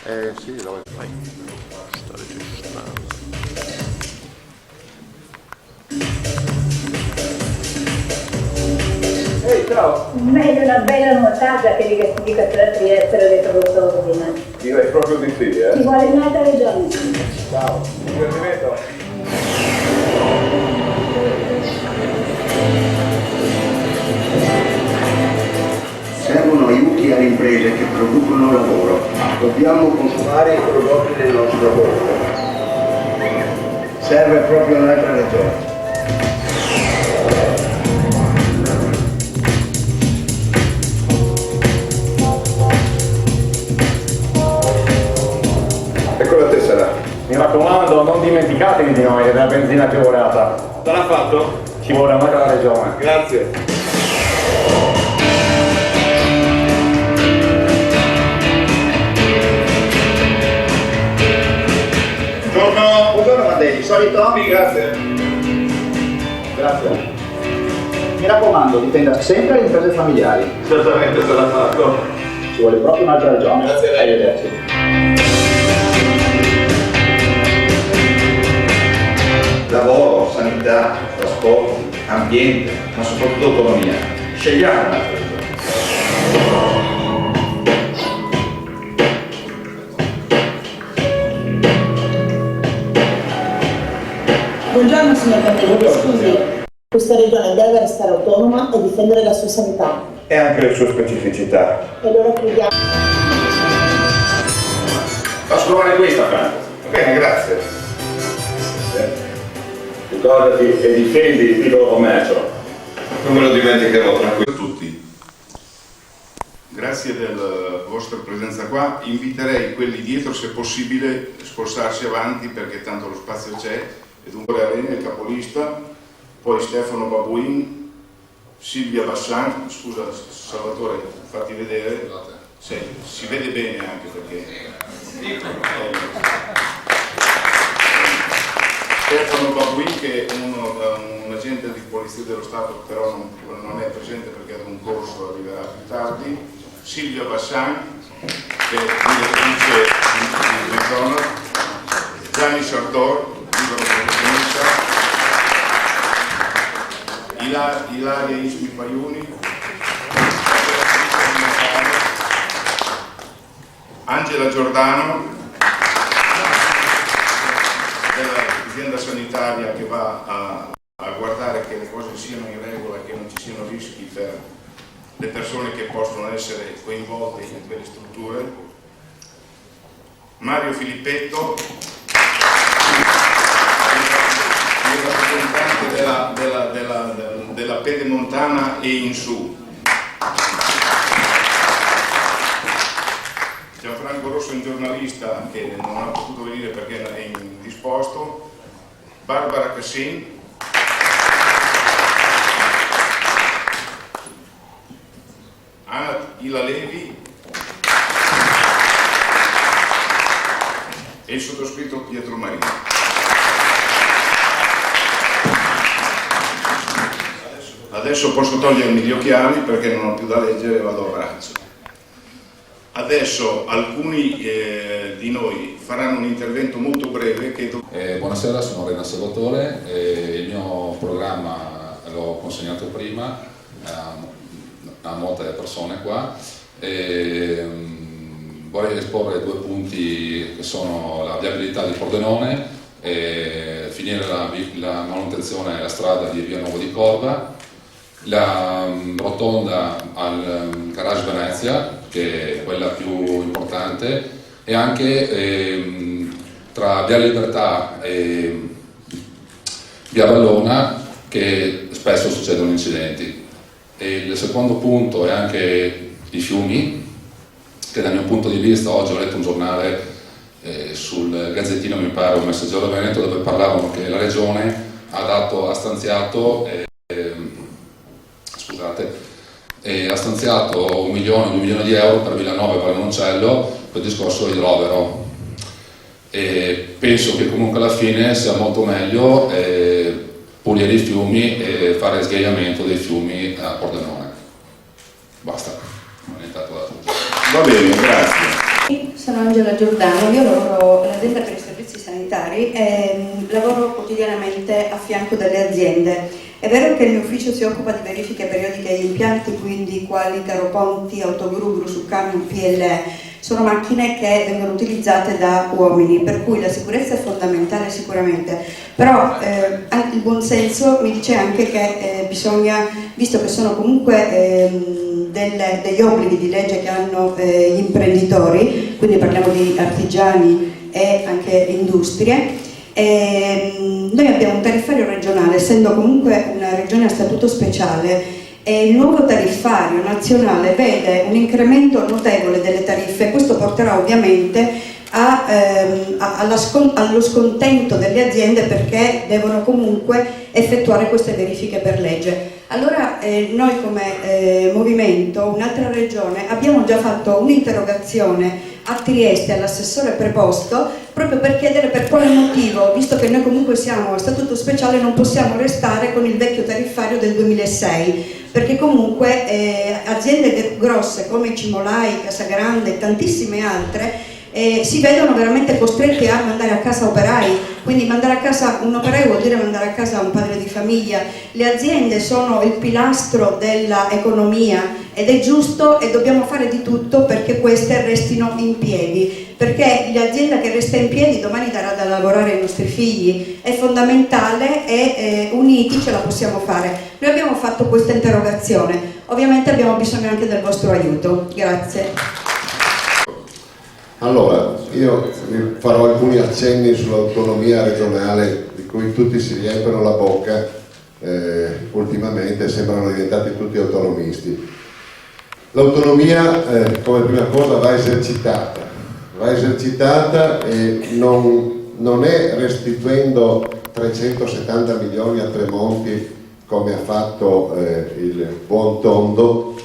Sì, lo vai. Sta registrando. Ehi, ciao! Meglio una bella nuotata che l'identificazione a Trieste, l'ho detto molto bene. Direi proprio di sì, Ci vuole un'altra regione. Ciao, buon divertimento! Servono aiuti alle imprese che producono lavoro. Dobbiamo consumare i prodotti del nostro lavoro. Serve proprio un'altra regione. Ecco la tessera. Mi raccomando, non dimenticatevi di noi, della benzina agevolata. Sarà fatto? Ci vuole un'altra regione. Grazie. Buongiorno. Buongiorno Mandelli, solito? Sì, grazie. Grazie. Mi raccomando, difenda sempre le imprese familiari. Certamente sarà fatto. Ci vuole proprio un'altra regione. Grazie a lei. Arrivederci. Lavoro, sanità, trasporti, ambiente, ma soprattutto economia. Scegliamo un'altra regione. Buongiorno signor Cantini, scusi, questa regione deve restare autonoma e difendere la sua sanità. E anche le sue specificità. E allora chiediamo. Posso provare questa, Franco? Bene, grazie. Ricordati che difendi il piccolo commercio. Non me lo dimenticherò, tranquillo. A tutti, grazie della vostra presenza qua. Inviterei quelli dietro, se possibile, a spostarsi avanti perché tanto lo spazio c'è. E dunque Arena, il capolista, poi Stefano Babuin, Silvia Bassan, scusa Salvatore, fatti vedere. Sì, si vede bene anche perché. Stefano Babuin, che è un agente di polizia dello Stato, però non è presente perché ad un corso arriverà più tardi. Silvia Bassan, che è direttrice di zona. Gianni Sartor, libero professionista. Ilaria Ismi Paiuni. Angela Giordano, dell'azienda sanitaria, che va a guardare che le cose siano in regola, che non ci siano rischi per le persone che possono essere coinvolte in quelle strutture. Mario Filippetto, il rappresentante della Pedemontana e in su. Gianfranco Rosso è un giornalista che non ha potuto venire perché è indisposto. Barbara Cassin, Anna Ila Levi e il sottoscritto Pietro Marino. Adesso posso togliermi gli occhiali perché non ho più da leggere e vado a braccio. Adesso alcuni di noi faranno un intervento molto breve che... Buonasera, sono Rena Salvatore, il mio programma l'ho consegnato prima a molte persone qua. Vorrei esporre due punti che sono la viabilità di Pordenone, finire la manutenzione della strada di Via Nuovo di Corva, la rotonda al Garage Venezia, che è quella più importante, e anche tra Via Libertà e Via Ballona, che spesso succedono incidenti. E il secondo punto è anche i fiumi, che dal mio punto di vista, oggi ho letto un giornale sul Gazzettino, mi pare, un Messaggero Veneto, dove parlavano che la Regione ha stanziato 1 milione, 2 milioni di euro per Villanova e Valmoncello per il discorso idrovero. E penso che comunque alla fine sia molto meglio pulire i fiumi e fare sghiaiamento dei fiumi a Pordenone. Basta, non è stato da tutto. Va bene, grazie. Sono Angela Giordano, io lavoro all'azienda per i servizi sanitari e lavoro quotidianamente a fianco delle aziende. È vero che il mio ufficio si occupa di verifiche periodiche degli impianti, quindi quali caroponti, autogru, grusucamion, PLE, sono macchine che vengono utilizzate da uomini, per cui la sicurezza è fondamentale sicuramente, però il buon senso mi dice anche che bisogna, visto che sono comunque degli obblighi di legge che hanno gli imprenditori, quindi parliamo di artigiani e anche industrie, noi abbiamo un tariffario regionale, essendo comunque una regione a statuto speciale, e il nuovo tariffario nazionale vede un incremento notevole delle tariffe. Questo porterà ovviamente allo scontento delle aziende, perché devono comunque effettuare queste verifiche per legge. Allora noi come movimento, un'altra regione, abbiamo già fatto un'interrogazione a Trieste all'assessore preposto proprio per chiedere per quale motivo, visto che noi comunque siamo a statuto speciale, non possiamo restare con il vecchio tariffario del 2006, perché comunque aziende grosse come Cimolai, Casagrande e tantissime altre si vedono veramente costretti a mandare a casa operai, quindi mandare a casa un operaio vuol dire mandare a casa un padre di famiglia. Le aziende sono il pilastro dell'economia ed è giusto e dobbiamo fare di tutto perché queste restino in piedi, perché l'azienda che resta in piedi domani darà da lavorare ai nostri figli, è fondamentale e uniti ce la possiamo fare. Noi abbiamo fatto questa interrogazione, ovviamente abbiamo bisogno anche del vostro aiuto. Grazie. Allora, io farò alcuni accenni sull'autonomia regionale di cui tutti si riempiono la bocca, ultimamente sembrano diventati tutti autonomisti. L'autonomia come prima cosa va esercitata e non è restituendo 370 milioni a Tremonti come ha fatto il buon Tondo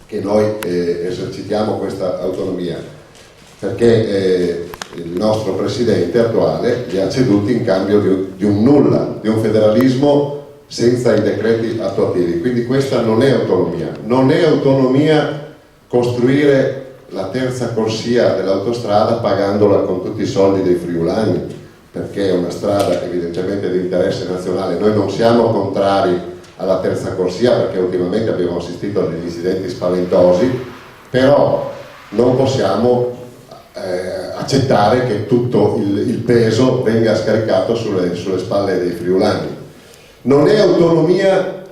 che noi esercitiamo questa autonomia, perché il nostro presidente attuale li ha ceduti in cambio di un nulla, di un federalismo senza i decreti attuativi. Quindi questa non è autonomia. Non è autonomia costruire la terza corsia dell'autostrada pagandola con tutti i soldi dei friulani, perché è una strada evidentemente di interesse nazionale. Noi non siamo contrari alla terza corsia perché ultimamente abbiamo assistito a degli incidenti spaventosi, però non possiamo accettare che tutto il peso venga scaricato sulle spalle dei friulani. Non è autonomia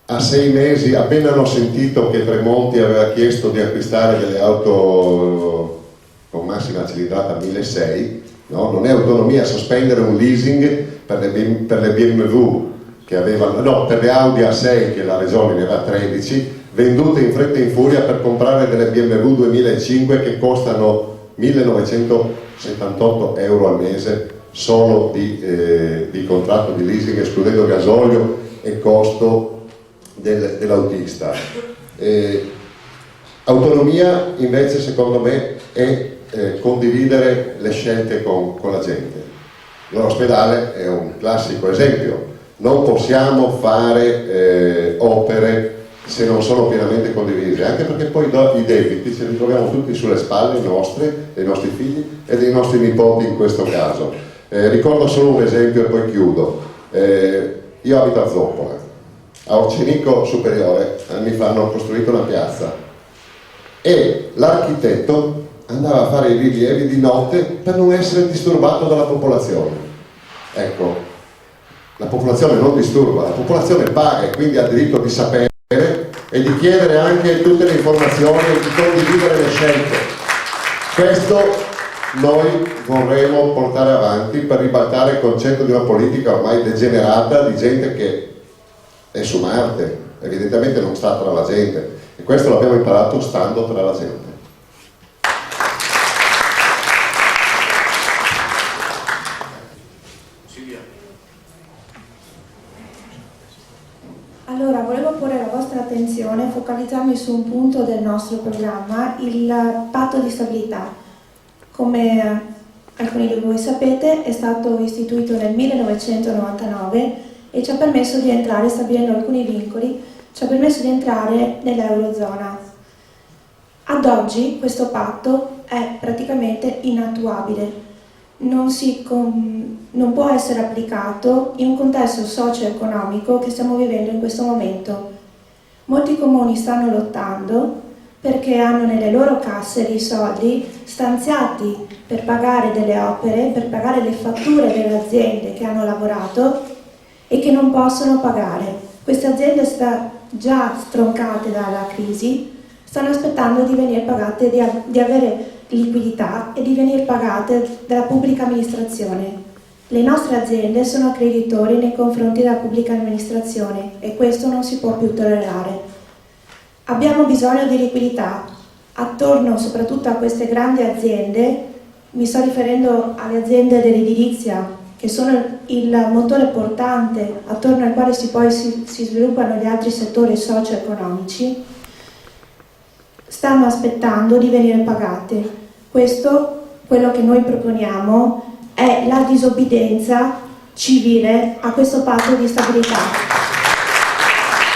a 6 mesi, appena hanno sentito che Tremonti aveva chiesto di acquistare delle auto con massima cilindrata 1600, no? Non è autonomia sospendere un leasing per le BMW che avevano, no, per le Audi A6 che la regione ne aveva 13, vendute in fretta e in furia per comprare delle BMW 2005 che costano 1978 euro al mese solo di contratto di leasing, escludendo gasolio e costo dell'autista. Autonomia invece secondo me è condividere le scelte con la gente. L'ospedale è un classico esempio, non possiamo fare opere se non sono pienamente condivise, anche perché poi i debiti ce li troviamo tutti sulle spalle nostre, dei nostri figli e dei nostri nipoti in questo caso. Ricordo solo un esempio e poi chiudo. Io abito a Zoppola, a Orcenico Superiore anni fa hanno costruito una piazza e l'architetto andava a fare i rilievi di notte per non essere disturbato dalla popolazione. Ecco, la popolazione non disturba, la popolazione paga e quindi ha diritto di sapere e di chiedere anche tutte le informazioni e di condividere le scelte. Questo noi vorremmo portare avanti per ribaltare il concetto di una politica ormai degenerata di gente che è su Marte, evidentemente non sta tra la gente, e questo l'abbiamo imparato stando tra la gente. Allora, volevo porre la vostra attenzione, focalizzarmi su un punto del nostro programma, il patto di stabilità. Come alcuni di voi sapete, è stato istituito nel 1999 e ci ha permesso di entrare, stabilendo alcuni vincoli, ci ha permesso di entrare nell'Eurozona. Ad oggi questo patto è praticamente inattuabile. Non può essere applicato in un contesto socio-economico che stiamo vivendo in questo momento. Molti comuni stanno lottando perché hanno nelle loro casse dei soldi stanziati per pagare delle opere, per pagare le fatture delle aziende che hanno lavorato e che non possono pagare. Queste aziende già stroncate dalla crisi stanno aspettando di venire pagate, di avere liquidità e di venire pagate dalla pubblica amministrazione. Le nostre aziende sono creditori nei confronti della pubblica amministrazione e questo non si può più tollerare. Abbiamo bisogno di liquidità. Attorno soprattutto a queste grandi aziende, mi sto riferendo alle aziende dell'edilizia, che sono il motore portante attorno al quale si sviluppano gli altri settori socio-economici, stanno aspettando di venire pagate. Questo, quello che noi proponiamo, è la disobbedienza civile a questo patto di stabilità.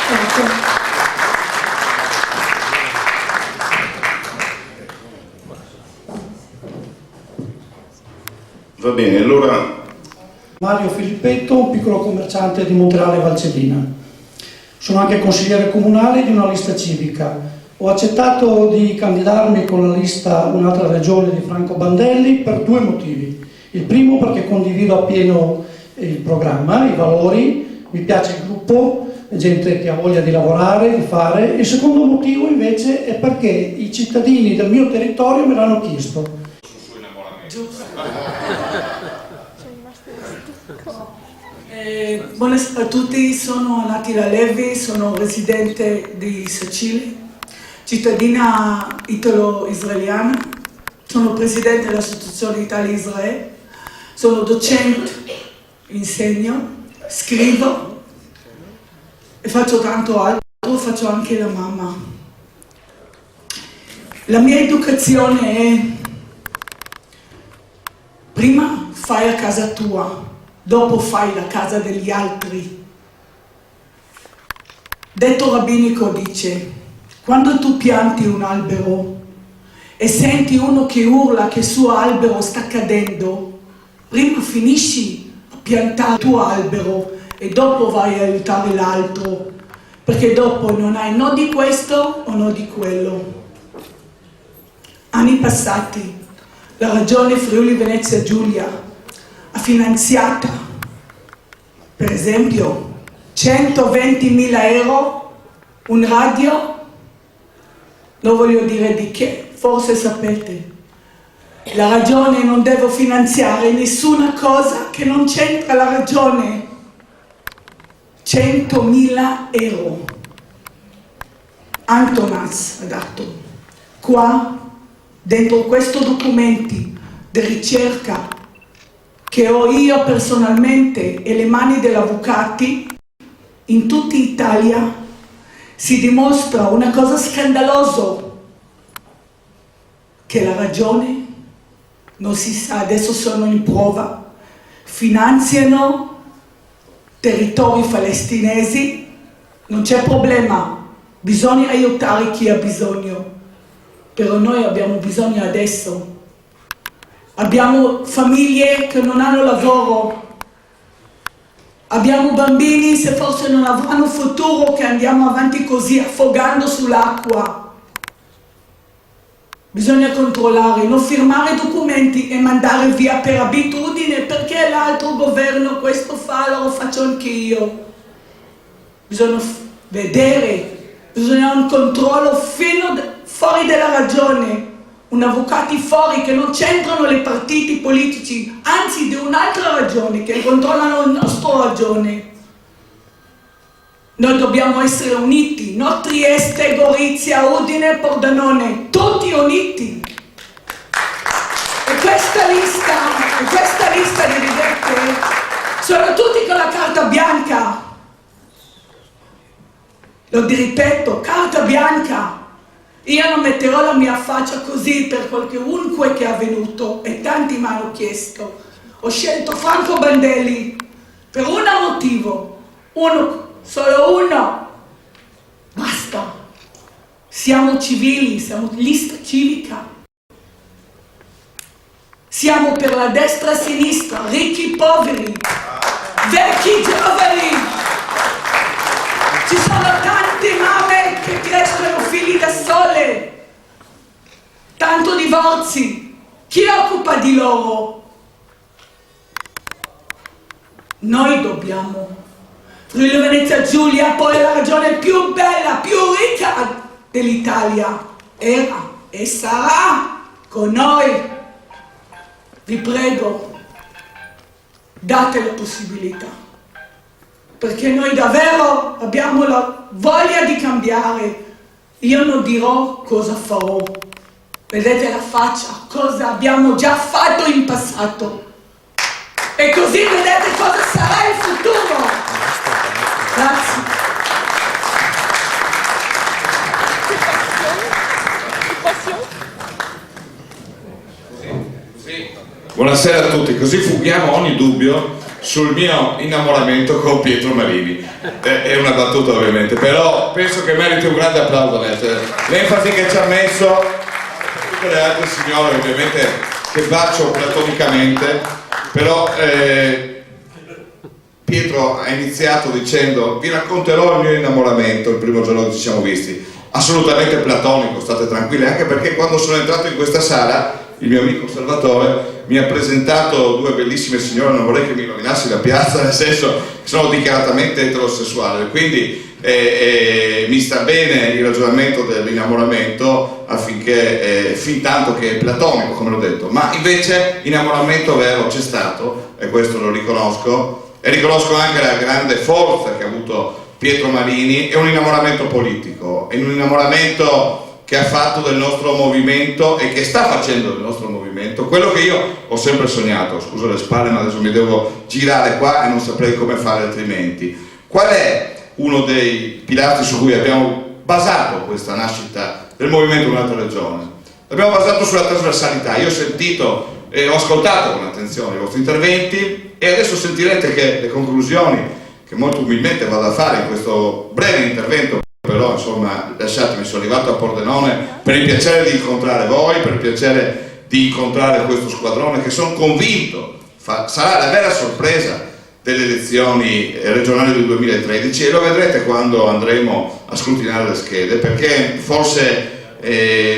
Grazie. Va bene, allora... Mario Filippetto, un piccolo commerciante di Montereale Valcellina. Sono anche consigliere comunale di una lista civica. Ho accettato di candidarmi con la lista Un'altra regione di Franco Bandelli per due motivi. Il primo perché condivido appieno il programma, i valori, mi piace il gruppo, gente che ha voglia di lavorare, di fare. Il secondo motivo invece è perché i cittadini del mio territorio me l'hanno chiesto. Buonasera a tutti, sono Natila Levi, sono residente di Sicilia, cittadina italo-israeliana, sono presidente dell'Associazione Italia-Israele, sono docente, insegno, scrivo e faccio tanto altro, faccio anche la mamma. La mia educazione è: prima fai a casa tua, dopo fai la casa degli altri. Detto rabbinico dice: quando tu pianti un albero e senti uno che urla che il suo albero sta cadendo, prima finisci a piantare il tuo albero e dopo vai a aiutare l'altro, perché dopo non hai no di questo o no di quello. Anni passati, la Regione Friuli Venezia Giulia ha finanziato, per esempio, 120.000 euro, un radio, non voglio dire di che, forse sapete. La Regione non deve finanziare nessuna cosa che non c'entra la Regione. 100.000 euro. Antonas ha dato. Qua, dentro questi documenti di ricerca che ho io personalmente e le mani degli avvocati, in tutta Italia si dimostra una cosa scandalosa, che la Regione, non si sa, adesso sono in prova, finanziano territori palestinesi, non c'è problema, bisogna aiutare chi ha bisogno, però noi abbiamo bisogno adesso. Abbiamo famiglie che non hanno lavoro, abbiamo bambini se forse non avranno futuro, che andiamo avanti così affogando sull'acqua. Bisogna controllare, non firmare documenti e mandare via per abitudine perché l'altro governo questo fa, allora faccio anche io. Bisogna vedere, bisogna un controllo fino fuori dalla ragione. Un avvocati fuori che non c'entrano le partiti politici, anzi di un'altra ragione, che controllano la nostra ragione. Noi dobbiamo essere uniti, non Trieste, Gorizia, Udine, Pordenone, tutti uniti. E questa lista di vedete, sono tutti con la carta bianca. Lo ripeto, carta bianca. Io non metterò la mia faccia così per qualunque che è avvenuto, e tanti mi hanno chiesto. Ho scelto Franco Bandelli per un motivo, solo uno. Basta. Siamo civili, siamo lista civica. Siamo per la destra e sinistra, ricchi, poveri, vecchi, giovani. Ci sono tante mamme che crescono figli da sole, tanto divorzi. Chi occupa di loro? Noi dobbiamo. Friuli Venezia Giulia poi è la regione più bella, più ricca dell'Italia. Era e sarà con noi. Vi prego, date la possibilità, perché noi davvero abbiamo la voglia di cambiare. Io non dirò cosa farò, vedete la faccia, cosa abbiamo già fatto in passato, e così vedete cosa sarà il futuro. Grazie. Buonasera a tutti, così fughiamo ogni dubbio sul mio innamoramento con Pietro Marini. È una battuta ovviamente, però penso che meriti un grande applauso l'enfasi che ci ha messo, tutte le altre signore ovviamente che bacio platonicamente, però Pietro ha iniziato dicendo: vi racconterò il mio innamoramento il primo giorno che ci siamo visti, assolutamente platonico, state tranquilli, anche perché quando sono entrato in questa sala il mio amico Salvatore mi ha presentato due bellissime signore, non vorrei che mi rovinassi la piazza, nel senso che sono dichiaratamente eterosessuale, quindi mi sta bene il ragionamento dell'innamoramento, affinché fin tanto che è platonico, come l'ho detto, ma invece innamoramento vero c'è stato, e questo lo riconosco, e riconosco anche la grande forza che ha avuto Pietro Marini. È un innamoramento politico, è un innamoramento che ha fatto del nostro movimento e che sta facendo del nostro movimento quello che io ho sempre sognato. Scusa le spalle, ma adesso mi devo girare qua e non saprei come fare altrimenti. Qual è uno dei pilastri su cui abbiamo basato questa nascita del movimento in un'altra regione? L'abbiamo basato sulla trasversalità. Io ho sentito e ho ascoltato con attenzione i vostri interventi, e adesso sentirete che le conclusioni che molto umilmente vado a fare in questo breve intervento, però insomma lasciatemi, sono arrivato a Pordenone per il piacere di incontrare voi, per il piacere di incontrare questo squadrone che sono convinto sarà la vera sorpresa delle elezioni regionali del 2013, e lo vedrete quando andremo a scrutinare le schede, perché forse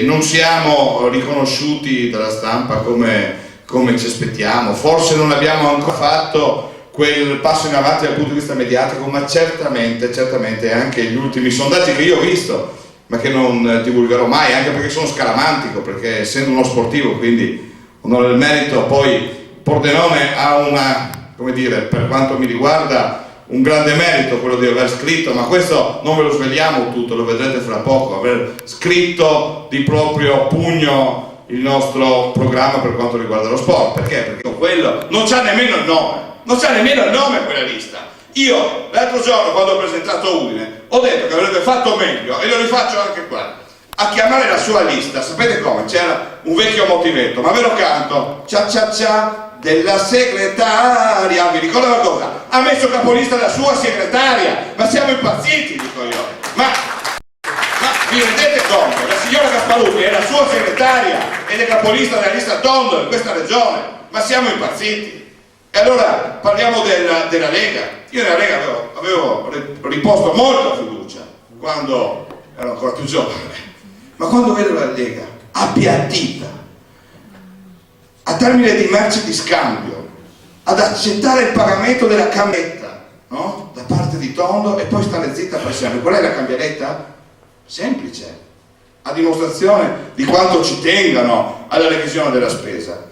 non siamo riconosciuti dalla stampa come ci aspettiamo, forse non abbiamo ancora fatto quel passo in avanti dal punto di vista mediatico, ma certamente anche gli ultimi sondaggi che io ho visto, ma che non divulgherò mai, anche perché sono scaramantico, perché essendo uno sportivo, quindi onore del merito, poi Pordenone ha una, come dire, per quanto mi riguarda, un grande merito quello di aver scritto, ma questo non ve lo svegliamo tutto, lo vedrete fra poco, aver scritto di proprio pugno il nostro programma per quanto riguarda lo sport. Perché? Perché quello non c'ha nemmeno il nome. Non c'è nemmeno il nome quella lista. Io l'altro giorno, quando ho presentato Udine, ho detto che avrebbe fatto meglio, e lo rifaccio anche qua, a chiamare la sua lista. Sapete come? C'era un vecchio motivetto, ma ve lo canto: cia cia cia della segretaria. Vi ricordo una cosa? Ha messo capolista la sua segretaria. Ma siamo impazziti, dico io. Ma vi rendete conto? La signora Gasparuti è la sua segretaria ed è capolista della lista Tondo in questa regione. Ma siamo impazziti. E allora parliamo della Lega. Io nella Lega avevo riposto molta fiducia quando ero ancora più giovane, ma quando vedo la Lega appiattita, a termine di merce di scambio, ad accettare il pagamento della cambietta, no? Da parte di Tondo, e poi stare zitta per sempre. Qual è la cambialetta? Semplice, a dimostrazione di quanto ci tengano alla revisione della spesa.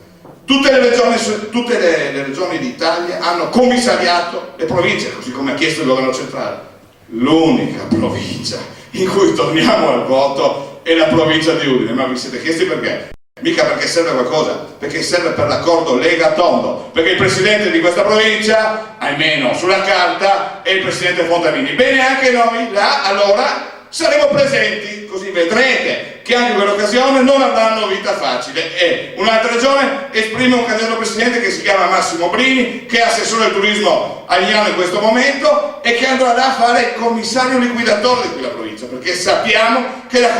Tutte le regioni d'Italia hanno commissariato le province, così come ha chiesto il governo centrale. L'unica provincia in cui torniamo al voto è la provincia di Udine. Ma vi siete chiesti perché? Mica perché serve qualcosa, perché serve per l'accordo Lega-Tondo, perché il presidente di questa provincia, almeno sulla carta, è il presidente Fontanini. Bene, anche noi là allora saremo presenti, così vedrete che anche in quell'occasione non avranno vita facile. E un'altra regione esprime un candidato presidente che si chiama Massimo Brini, che è assessore del turismo a Lignano in questo momento e che andrà là a fare il commissario liquidatore di quella provincia, perché sappiamo che la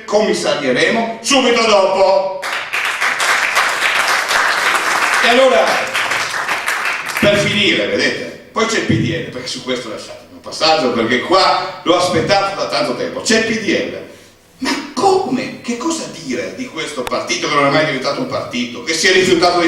commissarieremo subito dopo. E allora, per finire, vedete, poi c'è il PDL, perché su questo lasciatemi un passaggio, perché qua l'ho aspettato da tanto tempo. C'è il PDL. Ma come? Che cosa dire di questo partito che non è mai diventato un partito, che si è rifiutato di